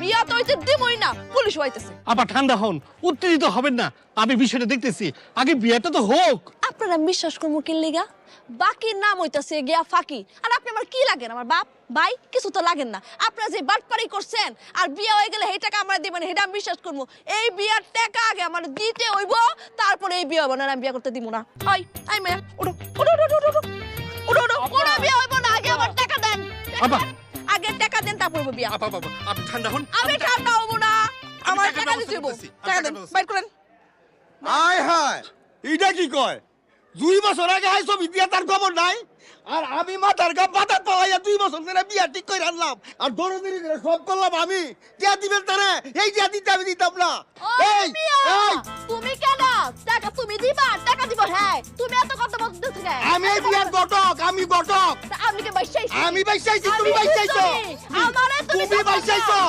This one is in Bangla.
বিয়া তো হইতে দিমই না, পুলিশ হইতেছে। আবার ঠান্ডা হন, উত্তেজিত হবেন না, আমি বিষয়টা দেখতেছি, আগে বিয়েটা তো হোক। আপনারা বিশ্বাস করবো কি লিগা? বাকির নাম হইতাছে গিয়া ফাঁকি, আর আপনি আমার কি লাগেন? আমার বাপ ভাই কিছু তো লাগেন না। আপনারা যে বাটপারি করছেন আর বিয়া হয়ে গেলে এই টাকা আমরা দিবেন, এটা আমি বিশ্বাস করবো। এই বিয়ার টাকা আগে আমার দিতে হইব, তারপরে এই বিয়া হইব না, আমি বিয়া করতে দিব না। ওই আই মেয়া ওঠো ওঠো ওঠো ওঠো ওঠো ওঠো ওঠো, কোনো বিয়া হইব না, আগে আমার টাকা দেন। আপা আগে টাকা দেন, তারপর হইব বিয়া। আপা বাবা আপনি ঠান্ডা হন। আমি ঠান্ডা হবো না, আমার টাকার টাকা ব্যবস্থা দিতে হইব। করতেছি, আমি টাকা টাকার দেন, ব্যবস্থা- বাইর করেন। আয় হায়, এইটা কি কয়? 2 বছর আগে হাই ছবি বিয়া তার খবর নাই, আর আমি মাথার গা বাতার পালাইয়া 2 বছর ধরে বিয়া ঠিক করে আনলাম, আর দৌড়াদৌড়ি করে সব করলাম আমি। টিয়া দিবেন তারে, এই টিয়া দিতে আমি দিতাম না। ওই এই মিয়া, এই তুমি কেন টাকা তুমি দিবা? টাকা দিব, হ্যাঁ। তুমি এত কথা বলতে থেকে আমি এই বিয়ার ঘটক, আমি ঘটক। আমি কি বাইসাইছি? আমি বাইসাইছি, তুমি বাইসাইছো। আমারে তুমি তুমি বাইসাইছো।